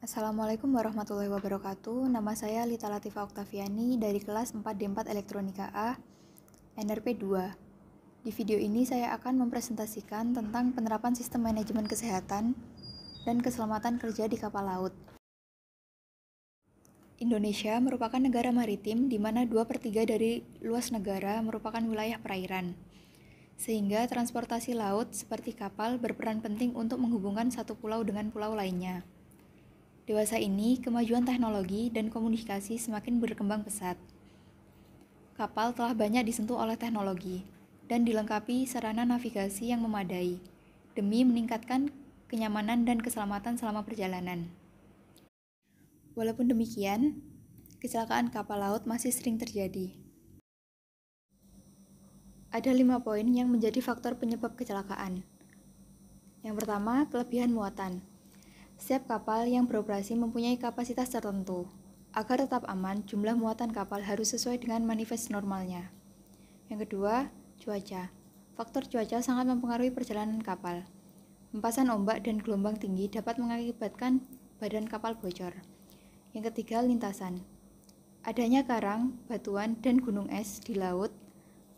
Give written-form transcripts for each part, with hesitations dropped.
Assalamualaikum warahmatullahi wabarakatuh. Nama saya Lita Latifah Oktaviani dari kelas 4D4 Elektronika A, NRP 2. Di video ini saya akan mempresentasikan tentang penerapan sistem manajemen kesehatan dan keselamatan kerja di kapal laut. Indonesia merupakan negara maritim di mana 2/3 dari luas negara merupakan wilayah perairan. Sehingga transportasi laut seperti kapal berperan penting untuk menghubungkan satu pulau dengan pulau lainnya. Dewasa ini, kemajuan teknologi dan komunikasi semakin berkembang pesat. Kapal telah banyak disentuh oleh teknologi dan dilengkapi sarana navigasi yang memadai demi meningkatkan kenyamanan dan keselamatan selama perjalanan. Walaupun demikian, kecelakaan kapal laut masih sering terjadi. Ada 5 poin yang menjadi faktor penyebab kecelakaan. Yang pertama, kelebihan muatan. Setiap kapal yang beroperasi mempunyai kapasitas tertentu. Agar tetap aman, jumlah muatan kapal harus sesuai dengan manifest normalnya. Yang kedua, cuaca. Faktor cuaca sangat mempengaruhi perjalanan kapal. Hempasan ombak dan gelombang tinggi dapat mengakibatkan badan kapal bocor. Yang ketiga, lintasan. Adanya karang, batuan, dan gunung es di laut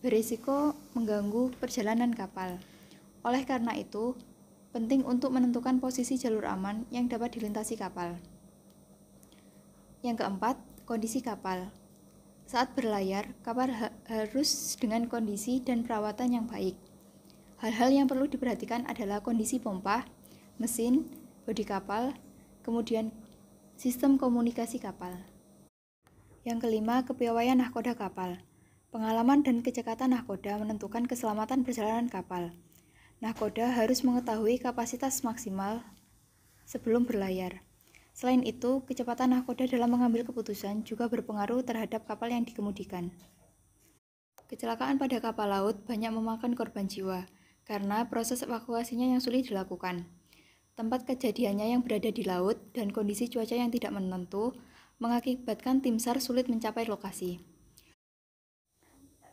berisiko mengganggu perjalanan kapal. Oleh karena itu, penting untuk menentukan posisi jalur aman yang dapat dilintasi kapal. Yang keempat, kondisi kapal. Saat berlayar, kapal harus dengan kondisi dan perawatan yang baik. Hal-hal yang perlu diperhatikan adalah kondisi pompa, mesin, bodi kapal, kemudian sistem komunikasi kapal. Yang kelima, kepiawaian nahkoda kapal. Pengalaman dan kecekatan nahkoda menentukan keselamatan perjalanan kapal. Nahkoda harus mengetahui kapasitas maksimal sebelum berlayar. Selain itu, kecepatan nahkoda dalam mengambil keputusan juga berpengaruh terhadap kapal yang dikemudikan. Kecelakaan pada kapal laut banyak memakan korban jiwa karena proses evakuasinya yang sulit dilakukan. Tempat kejadiannya yang berada di laut dan kondisi cuaca yang tidak menentu mengakibatkan tim SAR sulit mencapai lokasi.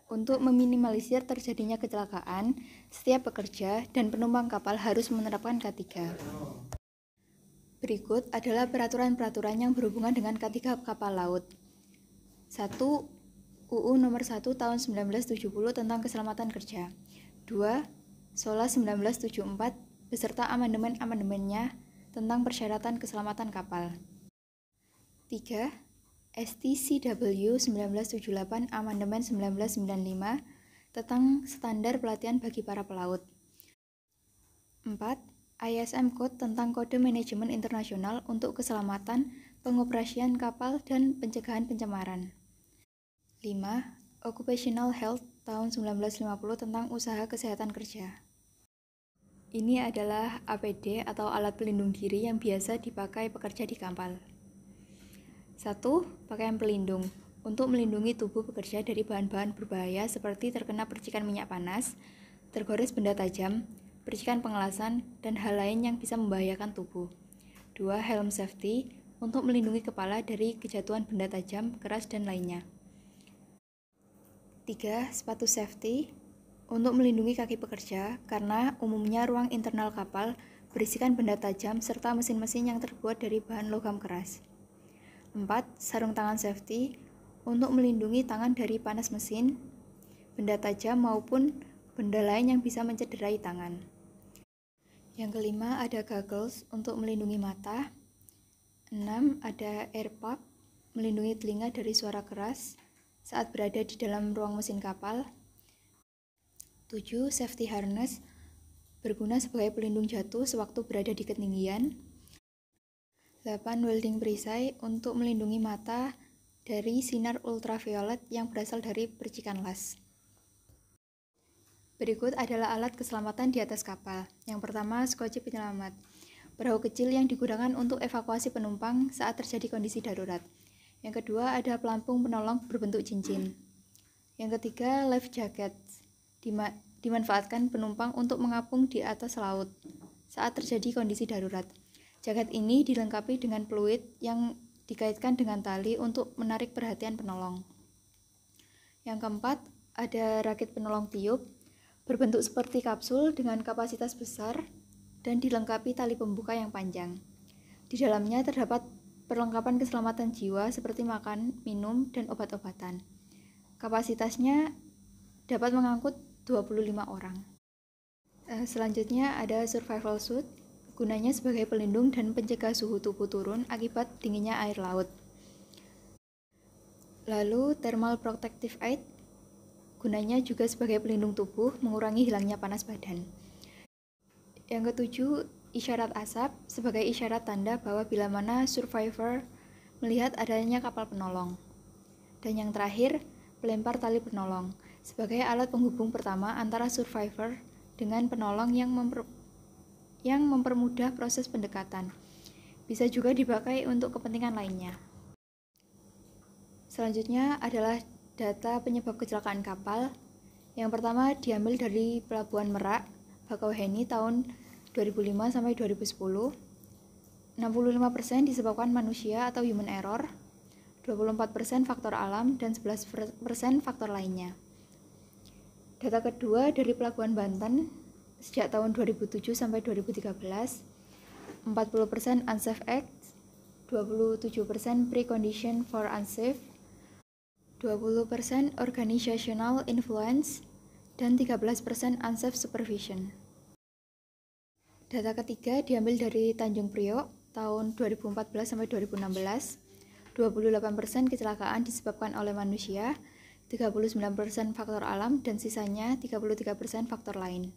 Untuk meminimalisir terjadinya kecelakaan, setiap pekerja dan penumpang kapal harus menerapkan K3. Berikut adalah peraturan-peraturan yang berhubungan dengan K3 kapal laut. 1. UU nomor 1 tahun 1970 tentang keselamatan kerja. 2. SOLAS 1974 beserta amandemen-amandemennya tentang persyaratan keselamatan kapal. 3. STCW 1978 Amandemen 1995 tentang standar pelatihan bagi para pelaut. 4. ISM Code tentang Kode Manajemen Internasional untuk Keselamatan Pengoperasian Kapal dan Pencegahan Pencemaran. 5. Occupational Health tahun 1950 tentang Usaha Kesehatan Kerja. Ini adalah APD atau alat pelindung diri yang biasa dipakai pekerja di kapal. 1. Pakaian pelindung untuk melindungi tubuh pekerja dari bahan-bahan berbahaya seperti terkena percikan minyak panas, tergores benda tajam, percikan pengelasan, dan hal lain yang bisa membahayakan tubuh. 2. Helm safety untuk melindungi kepala dari kejatuhan benda tajam, keras, dan lainnya. 3. Sepatu safety untuk melindungi kaki pekerja karena umumnya ruang internal kapal berisikan benda tajam serta mesin-mesin yang terbuat dari bahan logam keras. 4. Sarung tangan safety untuk melindungi tangan dari panas mesin, benda tajam maupun benda lain yang bisa mencederai tangan. Yang kelima ada goggles untuk melindungi mata. 6. Ada airpuff melindungi telinga dari suara keras saat berada di dalam ruang mesin kapal. 7. Safety harness berguna sebagai pelindung jatuh sewaktu berada di ketinggian. 8. Welding perisai untuk melindungi mata dari sinar ultraviolet yang berasal dari percikan las. Berikut adalah alat keselamatan di atas kapal. Yang pertama, skoci penyelamat. Perahu kecil yang digunakan untuk evakuasi penumpang saat terjadi kondisi darurat. Yang kedua, ada pelampung penolong berbentuk cincin. Yang ketiga, life jacket. Dimanfaatkan penumpang untuk mengapung di atas laut saat terjadi kondisi darurat. Jaket ini dilengkapi dengan peluit yang dikaitkan dengan tali untuk menarik perhatian penolong. Yang keempat, ada rakit penolong tiup berbentuk seperti kapsul dengan kapasitas besar dan dilengkapi tali pembuka yang panjang. Di dalamnya terdapat perlengkapan keselamatan jiwa seperti makan, minum, dan obat-obatan. Kapasitasnya dapat mengangkut 25 orang. Selanjutnya ada survival suit, gunanya sebagai pelindung dan pencegah suhu tubuh turun akibat dinginnya air laut. Lalu thermal protective aid, gunanya juga sebagai pelindung tubuh, mengurangi hilangnya panas badan. Yang ketujuh, isyarat asap sebagai isyarat tanda bahwa bila mana survivor melihat adanya kapal penolong. Dan yang terakhir, pelempar tali penolong sebagai alat penghubung pertama antara survivor dengan penolong yang mempermudah proses pendekatan. Bisa juga dipakai untuk kepentingan lainnya. Selanjutnya adalah data penyebab kecelakaan kapal. Yang pertama diambil dari Pelabuhan Merak, Bakauheni tahun 2005 sampai 2010. 65% disebabkan manusia atau human error, 24% faktor alam, dan 11% faktor lainnya. Data kedua dari Pelabuhan Banten sejak tahun 2007 sampai 2013, 40% unsafe acts, 27% precondition for unsafe, 20% organizational influence, dan 13% unsafe supervision. Data ketiga diambil dari Tanjung Priok tahun 2014 sampai 2016. 28% kecelakaan disebabkan oleh manusia, 39% faktor alam, dan sisanya 33% faktor lain.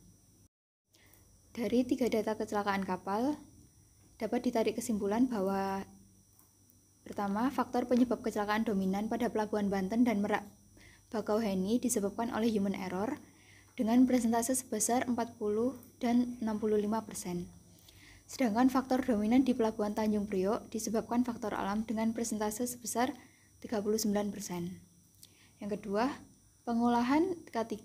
Dari 3 data kecelakaan kapal, dapat ditarik kesimpulan bahwa pertama, faktor penyebab kecelakaan dominan pada Pelabuhan Banten dan Merak Bakauheni disebabkan oleh human error dengan persentase sebesar 40 dan 65%. Sedangkan faktor dominan di Pelabuhan Tanjung Priok disebabkan faktor alam dengan persentase sebesar 39%. Yang kedua, pengolahan K3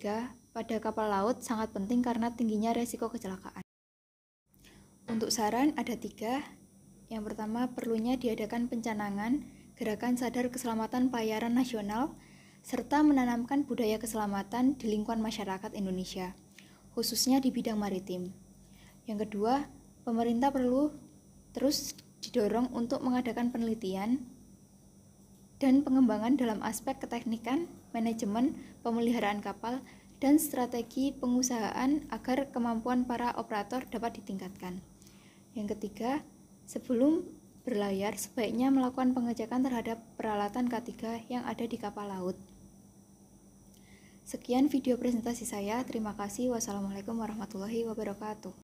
pada kapal laut sangat penting karena tingginya resiko kecelakaan. Untuk saran ada 3. Yang pertama, perlunya diadakan pencanangan gerakan sadar keselamatan pelayaran nasional serta menanamkan budaya keselamatan di lingkungan masyarakat Indonesia, khususnya di bidang maritim. Yang kedua, pemerintah perlu terus didorong untuk mengadakan penelitian dan pengembangan dalam aspek keteknikan, manajemen, pemeliharaan kapal, dan strategi pengusahaan agar kemampuan para operator dapat ditingkatkan. Yang ketiga, sebelum berlayar sebaiknya melakukan pengecekan terhadap peralatan K3 yang ada di kapal laut. Sekian video presentasi saya. Terima kasih. Wassalamualaikum warahmatullahi wabarakatuh.